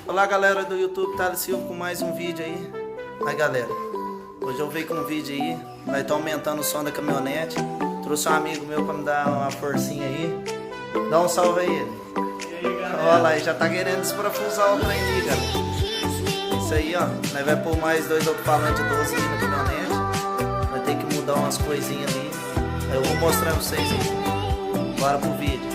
Olá galera do YouTube, Thales Silva com mais um vídeo aí. Aí galera, hoje eu venho com um vídeo aí. Nós estamos aumentando o som da caminhonete. Trouxe um amigo meu pra me dar uma forcinha aí. Dá um salve aí ele. Olha lá, ele já tá querendo desparafusar o trem ali, galera. Isso aí, ó. Nós vai pôr mais 2 alto-falantes 12 ali na caminhonete. Vai ter que mudar umas coisinhas ali. Aí eu vou mostrar pra vocês aí. Bora pro vídeo.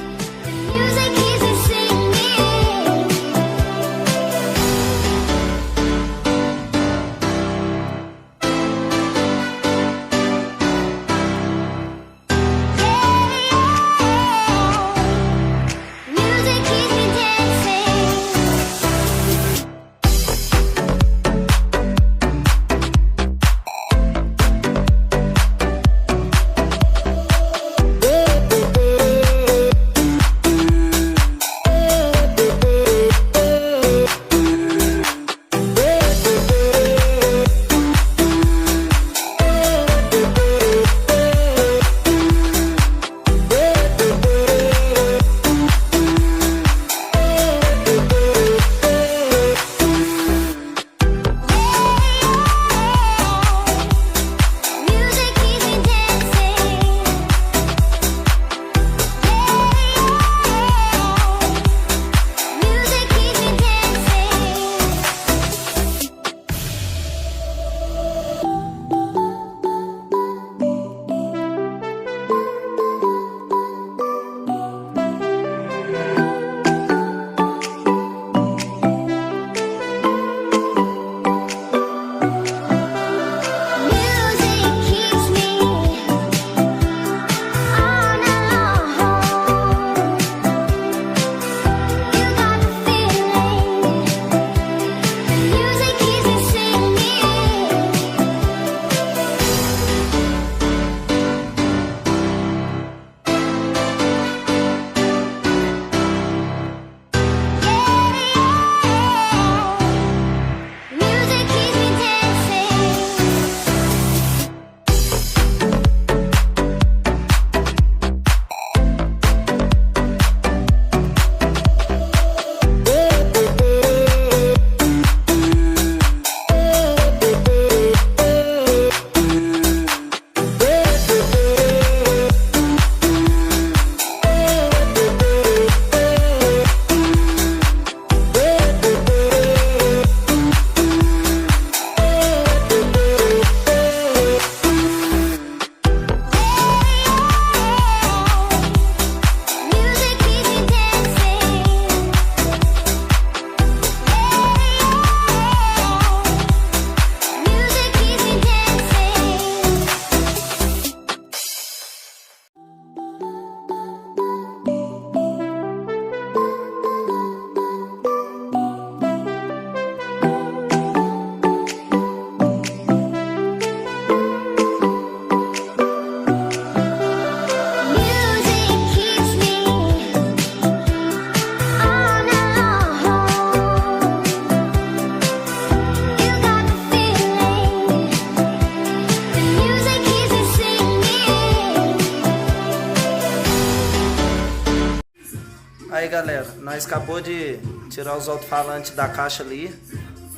Aí galera, nós acabou de tirar os alto-falantes da caixa ali.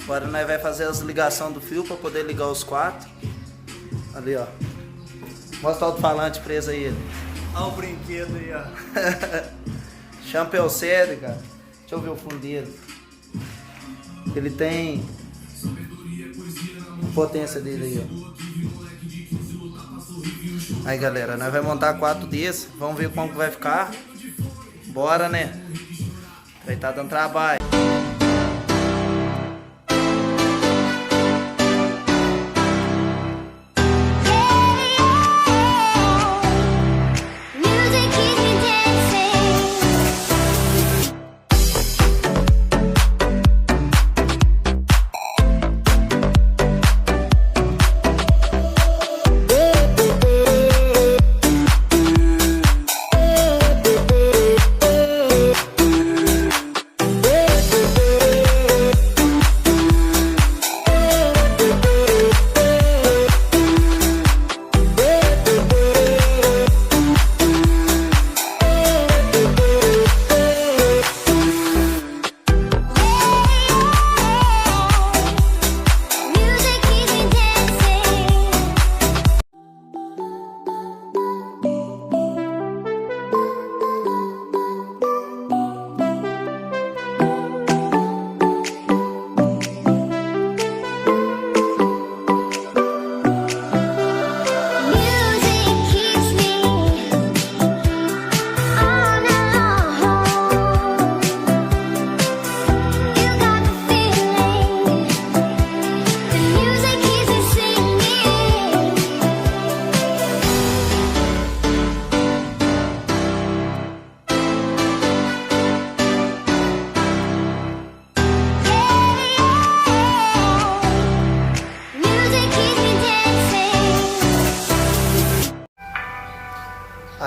Agora nós vai fazer as ligações do fio para poder ligar os 4. Ali ó. Mostra o alto-falante preso aí. Olha o brinquedo aí, ó. Champel série, cara. Deixa eu ver o fundo dele. Ele tem a potência dele aí, ó. Aí galera, nós vai montar 4 desses. Vamos ver como que vai ficar. Bora, né? Vai estar dando trabalho.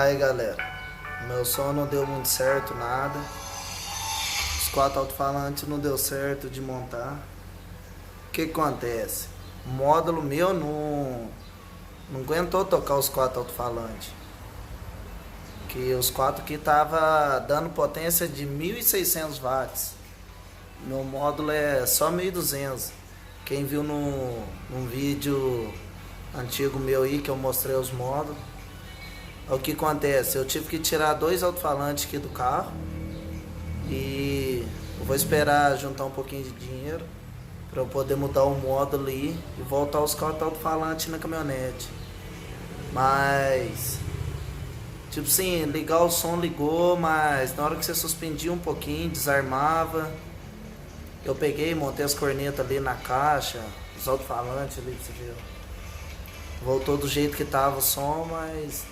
Aí galera, meu som não deu muito certo, nada. Os 4 alto-falantes não deu certo de montar. O que acontece? O módulo meu não aguentou tocar os 4 alto-falantes. Que os 4 aqui tava dando potência de 1.600 watts. Meu módulo é só 1.200. Quem viu num vídeo antigo meu aí que eu mostrei os módulos. O que acontece? Eu tive que tirar 2 alto-falantes aqui do carro. E eu vou esperar juntar um pouquinho de dinheiro para eu poder mudar o módulo aí e voltar os 4 alto-falantes na caminhonete. Mas tipo assim, ligar o som ligou, mas na hora que você suspendia um pouquinho, desarmava. Eu peguei, montei as cornetas ali na caixa, os alto-falantes ali, você viu. Voltou do jeito que tava o som, mas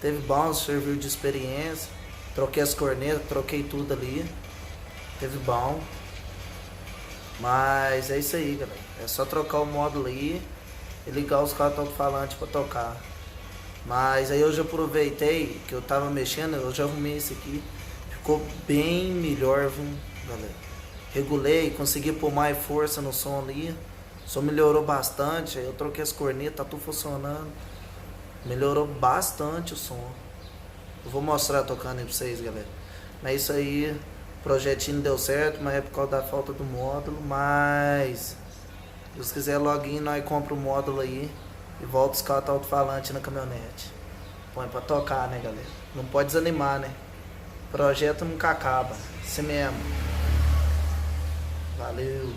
teve bom, serviu de experiência. Troquei as cornetas, troquei tudo ali. Teve bom. Mas é isso aí, galera. É só trocar o módulo aí e ligar os 4 alto-falantes pra tocar. Mas aí eu já aproveitei que eu tava mexendo, eu já arrumei esse aqui. Ficou bem melhor, viu, galera? Regulei, consegui pôr mais força no som ali. O som melhorou bastante. Aí eu troquei as cornetas, tá tudo funcionando. Melhorou bastante o som. Eu vou mostrar tocando aí pra vocês, galera. Mas isso aí, o projetinho deu certo, mas é por causa da falta do módulo. Mas se Deus quiser, login, nós compra o módulo aí e volta os 4 alto-falantes na caminhonete. Põe pra tocar, né, galera? Não pode desanimar, né? Projeto nunca acaba. Assim mesmo. Valeu.